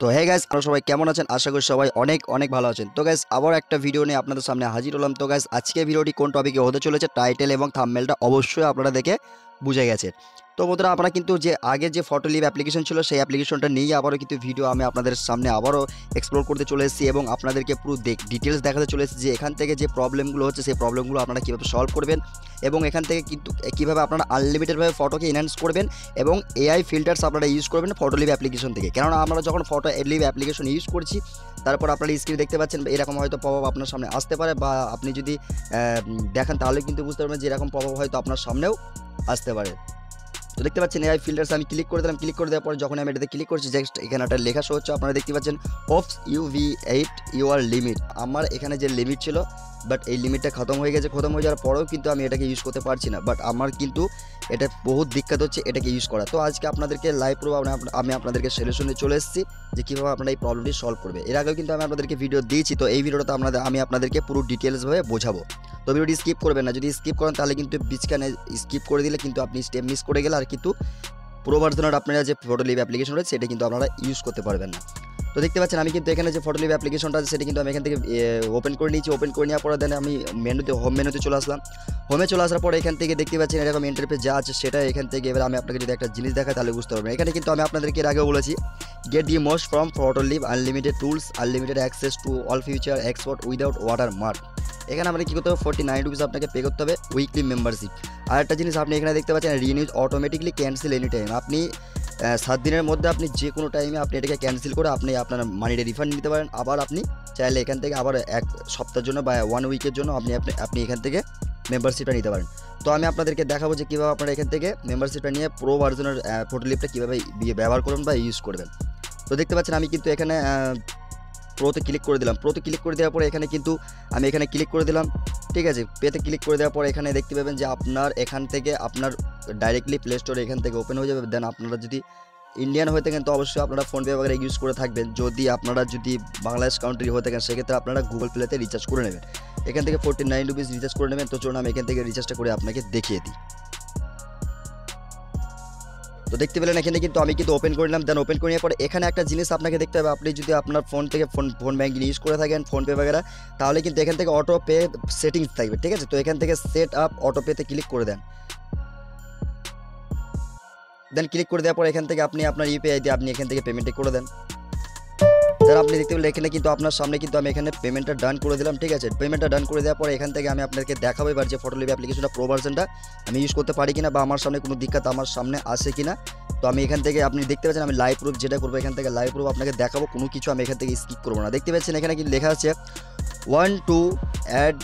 তো hey guys, আপনারা সবাই কেমন আছেন? আশা করি সবাই অনেক অনেক ভালো আছেন। তো গাইস, আবার একটা ভিডিও নিয়ে আপনাদের সামনে হাজির হলাম। তো গাইস, আজকে ভিডিওটি কোন টপিকে হতে চলেছে টাইটেল এবং থাম্বনেলটা অবশ্যই আপনারা দেখে বুঝে গেছেন। তো বন্ধুরা, আপনারা কিন্তু যে আগে যে ফটো লিভ অ্যাপ্লিকেশন ছিল সেই অ্যাপ্লিকেশনটা নিয়ে আবারও কিন্তু ভিডিও আমি আপনাদের সামনে আবারও এক্সপ্লোর করতে চলে এসেছি এবং আপনাদেরকে পুরো ডিটেলস দেখাতে চলে এসেছি যে এখান থেকে যে প্রবলেমগুলো হচ্ছে সেই প্রবলেমগুলো আপনারা কীভাবে সলভ করবেন এবং এখান থেকে কিন্তু কীভাবে আপনারা আনলিমিটেডভাবে ফটোকে এনহ্যান্স করবেন এবং এআই ফিল্টার্স আপনারা ইউজ করবেন ফটো লিভ অ্যাপ্লিকেশন থেকে। কেননা আমরা যখন ফটো লিভ অ্যাপ্লিকেশন ইউজ করছি, তারপর আপনারা স্ক্রিন দেখতে পাচ্ছেন এরকম হয়তো পপআপ আপনার সামনে আসতে পারে, বা আপনি যদি দেখেন তাহলে কিন্তু বুঝতে পারবেন যে এরকম পপআপ হয়তো আপনার সামনেও আসতে পারে। তো দেখতে পাচ্ছেন এআই ফিল্টার্স আমি ক্লিক করে দিলাম। ক্লিক করে দেওয়ার পর যখন আমি এটাতে ক্লিক করছি, জাস্ট এখানে একটা লেখা শো হচ্ছে, আপনারা দেখতে পাচ্ছেন অফ UV8 ইউর লিমিট। আমার এখানে যে লিমিট ছিল, বাট এই লিমিটটা খতম হয়ে গেছে। খতম হয়ে যাওয়ার পরেও কিন্তু আমি এটাকে ইউজ করতে পারছি না, বাট আমার কিন্তু এটা বহুত দিক্কত হচ্ছে এটাকে ইউজ করা। তো আজকে আপনাদেরকে লাইভ প্রুফ আমি আপনাদেরকে সলিউশনে চলে এসেছি যে কীভাবে আপনারা এই প্রবলেমটি সলভ করবে। এর আগেও কিন্তু আমি আপনাদেরকে ভিডিও দিয়েছি, তো এই ভিডিওটা আমি আপনাদেরকে পুরো ডিটেলসভাবে বোঝাবো। তো ভিডিওটি স্কিপ করবেন না, যদি স্কিপ করেন তাহলে কিন্তু বিচখানে স্কিপ করে দিলে কিন্তু আপনি স্টেপ মিস করে গেলে আর কিন্তু প্রো ভার্সনের আপনারা যে ফটো লিভ অ্যাপ্লিকেশন রয়েছে সেটা কিন্তু আপনারা ইউজ করতে পারবেন না। তো দেখতে পাচ্ছেন আমি কিন্তু এখানে যে ফটো লিভ অ্যাপ্লিকেশনটা আছে সেটা কিন্তু আমি এখান থেকে ওপেন করে নিয়েছি। ওপেন করে নেওয়ার পরে দেন আমি হোম মেনুতে চলে আসলাম। হোমে চলে আসার পরে এখান থেকে দেখতে পাচ্ছেন এরকম ইন্টারফেস যা আছে সেটা এখান থেকে এবার আমি আপনাকে যদি একটা জিনিস দেখাই তাহলে বুঝতে পারবেন। এখানে কিন্তু আমি আপনাদেরকে এর আগেও বলেছি, get the most from Photoleap, unlimited tools, unlimited access to all features, export without watermark. এখানে আপনাকে কী করতে হবে, 49 রুপিস আপনাকে পে করতে হবে উইকলি মেম্বারশিপ। আর একটা জিনিস আপনি এখানে দেখতে পাচ্ছেন, রিনিউজ অটোমেটিকলি ক্যান্সেল এনি টাইম। আপনি 7 দিনের মধ্যে আপনি যে কোনো টাইমে আপনি এটাকে ক্যান্সেল করে আপনি আপনার মানিটা রিফান্ড নিতে পারেন। আবার আপনি চাইলে এখান থেকে আবার এক সপ্তাহের জন্য বা 1 উইকের জন্য আপনি এখান থেকে মেম্বারশিপটা নিতে পারেন। তো আমি আপনাদেরকে দেখাবো যে কীভাবে আপনারা এখান থেকে মেম্বারশিপটা নিয়ে প্রো ভার্সনের ফটো লিভটা কীভাবে ব্যবহার করবেন বা ইউজ করবেন। তো দেখতে পাচ্ছেন আমি কিন্তু এখানে প্রোতে ক্লিক করে দিলাম। প্রোতে ক্লিক করে দেওয়ার পরে এখানে কিন্তু আমি এখানে ক্লিক করে দিলাম, ঠিক আছে। পেতে ক্লিক করে দেওয়ার পরে এখানে দেখতে পাবেন যে আপনার এখান থেকে আপনার ডাইরেক্টলি প্লে স্টোরে এখান থেকে ওপেন হয়ে যাবে। দেন আপনারা যদি ইন্ডিয়ান হয়ে থাকেন তো অবশ্যই আপনারা ফোনপে বগেরা ইউজ করে থাকবেন। যদি আপনারা যদি বাংলাদেশ কান্ট্রি হয়ে থাকেন সেক্ষেত্রে আপনারা গুগল প্লেতে রিচার্জ করে নেবেন। এখান থেকে 49 রুপিস রিচার্জ করে নেবেন। তো চলুন আমি এখান থেকে রিচার্জটা করে আপনাকে দেখিয়ে দিই। তো দেখতে পেলেন এখানে কিন্তু আমি কিন্তু ওপেন করে নিলাম। দেন ওপেন করে নেওয়ার পরে এখানে একটা জিনিস আপনাকে দেখতে হবে, আপনি যদি আপনার ফোন থেকে ফোন ব্যাঙ্কিং ইউজ করে থাকেন ফোনপে বগেরা, তাহলে কিন্তু এখান থেকে অটো পে সেটিংস থাকবে, ঠিক আছে। তো এখান থেকে সেট আপ অটো পেতে ক্লিক করে দেন। দেন ক্লিক করে দেওয়ার পর এখান থেকে আপনি আপনার ইউপিআই দিয়ে আপনি এখান থেকে পেমেন্টটা করে দেন। দেন আপনি দেখতে পেলেন এখানে কিন্তু আপনার সামনে কিন্তু আমি এখানে পেমেন্টটা ডান করে দিলাম, ঠিক আছে। পেমেন্টটা ডান করে দেওয়ার পরে এখান থেকে আমি আপনাকে দেখাবো এবার যে ফটো লিভ অ্যাপ্লিকেশনটা প্রো ভার্সনটা আমি ইউজ করতে পারি কিনা বা আমার সামনে কোনো দিক্কত আমার সামনে আসে কিনা। তো আমি এখান থেকে আপনি দেখতে পাচ্ছেন আমি লাইভ প্রুফ যেটা করবো, এখান থেকে লাইভ প্রুফ আপনাকে দেখাবো, কোনো কিছু আমি এখান থেকে স্কিপ করবো না। দেখতে পাচ্ছেন এখানে কিন্তু লেখা আছে 1 to add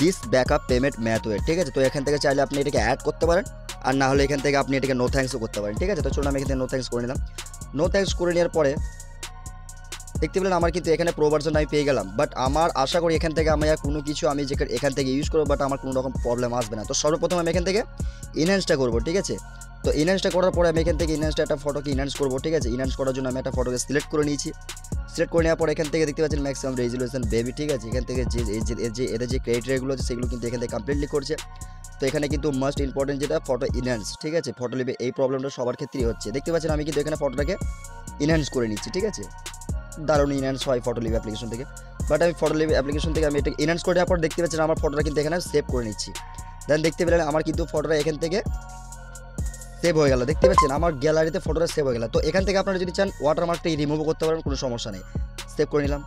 this backup payment method, ঠিক আছে। তো এখান থেকে চাইলে আপনি এটাকে অ্যাড করতে পারেন, আর না হলে এখান থেকে আপনি এটাকে নো থ্যাঙ্কসও করতে পারেন, ঠিক আছে। তো চলুন আমি এখান থেকে নো থ্যাঙ্কস করে নিলাম। নো থ্যাঙ্কস করে নেওয়ার পরে দেখতে পেলেন আমার কিন্তু এখানে প্রো ভার্সন আমি পেয়ে গেলাম। বাট আমার আশা করি এখান থেকে আমি আর কোনো কিছু আমি যে এখান থেকে ইউজ করবো, বাট আমার কোনো রকম প্রবলেম আসবে না। তো সর্বপ্রথম আমি এখান থেকে ইনহ্যান্সটা করবো, ঠিক আছে। তো ইনহ্যান্সটা করার পরে আমি এখান থেকে ইনহ্যান্সটা একটা ফটোকে ইনহ্যান্স করবো, ঠিক আছে। ইনহ্যান্স করার জন্য আমি একটা ফটোকে সিলেক্ট করে নিয়েছি। সিলেক্ট করে নেওয়ার পরে এখান থেকে দেখতে পাচ্ছেন ম্যাক্সিমাম রেজুলেশন বেবি, ঠিক আছে। এখান থেকে এদের যে ক্রাইটেরিয়াগুলো আছে সেগুলো কিন্তু এখান থেকে কমপ্লিটলি করছে। তো এখানে কিন্তু মোস্ট ইম্পর্টেন্ট যেটা ফটো ইনহ্যান্স, ঠিক আছে। ফটো লিভে এই প্রবলেমটা সবার ক্ষেত্রেই হচ্ছে। দেখতে পাচ্ছেন আমি কিন্তু এখানে ফটোটাকে ইনহ্যান্স করে নিচ্ছি, ঠিক আছে। দারুণ ইনহ্যান্স হয় ফটো লিভ অ্যাপ্লিকেশন থেকে। বাট আমি ফটো লিভ অ্যাপ্লিকেশন থেকে আমি এটা ইনহ্যান্স করে নেওয়ার পর দেখতে পাচ্ছেন আমার ফটোটা কিন্তু এখানে সেভ করে নিচ্ছি। দেন দেখতে পেলেন আমার কিন্তু ফটোটা এখান থেকে সেভ হয়ে গেল। দেখতে পাচ্ছেন আমার গ্যালারিতে ফটোটা সেভ হয়ে গেল। তো এখান থেকে আপনারা যদি চান ওয়াটারমার্কটা রিমুভ করতে পারেন, কোনো সমস্যা নেই। সেভ করে নিলাম,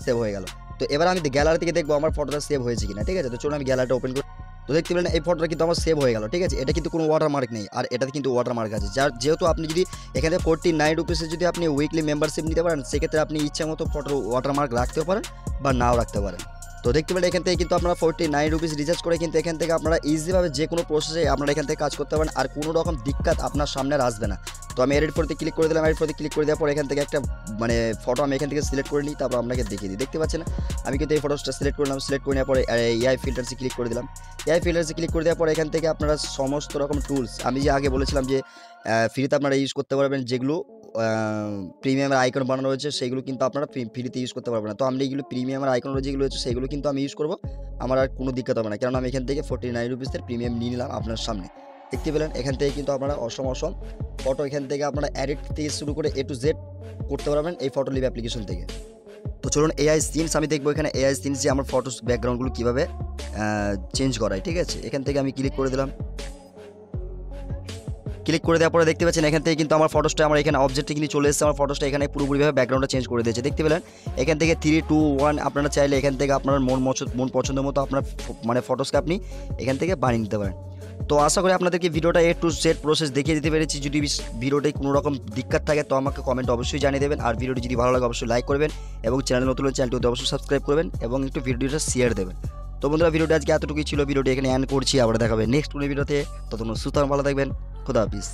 সেভ হয়ে গেল। তো এবার আমি গ্যালারি থেকে দেখবো আমার ফটোটা সেভ হয়েছে কিনা, ঠিক আছে। তো চলুন আমি গ্যালারিটা ওপেন করি। তো দেখতে পেলেন এই ফটোটা কিন্তু আমার সেভ হয়ে গেল, ঠিক আছে। এটা কিন্তু কোনো ওয়াটারমার্ক নেই, আর এটাতে কিন্তু ওয়াটারমার্ক আছে। যেহেতু আপনি যদি এখানে 49 রুপিসে যদি আপনি উইকলি মেম্বারশিপ নিতে পারেন, সেক্ষেত্রে আপনি ইচ্ছা মতো ফটোর ওয়াটারমার্ক রাখতেও পারেন বা নাও রাখতে পারেন। তো দেখতে পেলেন এখান থেকে কিন্তু আপনারা 49 রুপিস রিচার্জ করে কিন্তু এখান থেকে আপনারা ইজিভাবে যে কোনো প্রসেসে আপনারা এখান থেকে কাজ করতে পারেন, আর কোনো রকম দিক্কত আপনার সামনে আর আসবে না। তো আমি এডিট ফটোতে ক্লিক করে দিলাম। এডিট ফটোতে ক্লিক করে দেওয়ার পর এখান থেকে একটা ফটো আমি এখান থেকে সিলেক্ট করে নিই, তারপর আপনাকে দেখিয়ে দিই। দেখতে পাচ্ছেন আমি কিন্তু এই ফটোটা সিলেক্ট করলাম। সিলেক্ট করে নেওয়ার পরে এআই ফিল্টার্সে ক্লিক করে দিলাম। এআই ফিল্টার্সে ক্লিক করে দেওয়ার পর এখান থেকে আপনারা সমস্ত রকম টুলস আমি যে আগে বলেছিলাম যে ফ্রিতে আপনারা ইউজ করতে পারবেন, যেগুলো প্রিমিয়ামের আইকন বানানো রয়েছে সেগুলো কিন্তু আপনারা ফ্রিতে ইউজ করতে পারবেন না। তো আমি এগুলো প্রিমিয়ামের আইকন যেগুলো হচ্ছে সেগুলো কিন্তু আমি ইউজ করবো, আমার আর কোনো দিক্কত হবে না, কারণ আমি এখান থেকে 49 রুপিসের প্রিমিয়াম নিয়ে নিলাম আপনার সামনে। দেখতে পেলেন এখান থেকে কিন্তু আপনারা অসম ফটো এখান থেকে আপনারা এডিট থেকে শুরু করে A to Z করতে পারবেন এই ফটোলিপ অ্যাপ্লিকেশন থেকে। তো চলুন এআই সিনস আমি দেখবো এখানে এআই সিনস যে আমার ফটোস ব্যাকগ্রাউন্ডগুলো কীভাবে চেঞ্জ করায়। ঠিক আছে, এখান থেকে আমি ক্লিক করে দিলাম। ক্লিক করে দেওয়ার পরে দেখতে পাচ্ছেন এখান থেকে কিন্তু আমার ফটোসটা আমার এখানে অবজেক্টে কিন্তু চলে এসেছে। আমার ফটোসটা এখানে পুরোপুরিভাবে ব্যাকগ্রাউন্ডটা চেঞ্জ করে দিয়েছে, দেখতে পেলেন। এখান থেকে 3, 2, 1 আপনারা চাইলে এখান থেকে আপনার মন পছন্দ মতো আপনার মানে ফটোসকে আপনি এখান থেকে বানিয়ে নিতে পারেন। তো আশা করি আপনাদেরকে ভিডিওটা A to Z প্রসেস দেখিয়ে দিতে পেরেছি। যদি ভিডিওটায় কোনো রকম দিক্কত থাকে তো আমাকে কমেন্ট অবশ্যই জানিয়ে দেবেন। আর ভিডিওটি যদি ভালো লাগে অবশ্যই লাইক করবেন এবং চ্যানেল নতুন হলে চ্যানেলটি অবশ্যই সাবস্ক্রাইব করবেন এবং একটু ভিডিওটা শেয়ার দেবেন। তো বন্ধুরা ভিডিওটা আজকে এতটুকুই ছিল। ভিডিওটি এখানে এন্ড করছি, আবার দেখাবে নেক্সট কোনো ভিডিওতে। ততক্ষণ সুস্থ ভালো থাকবেন। খোদা হাফিজ।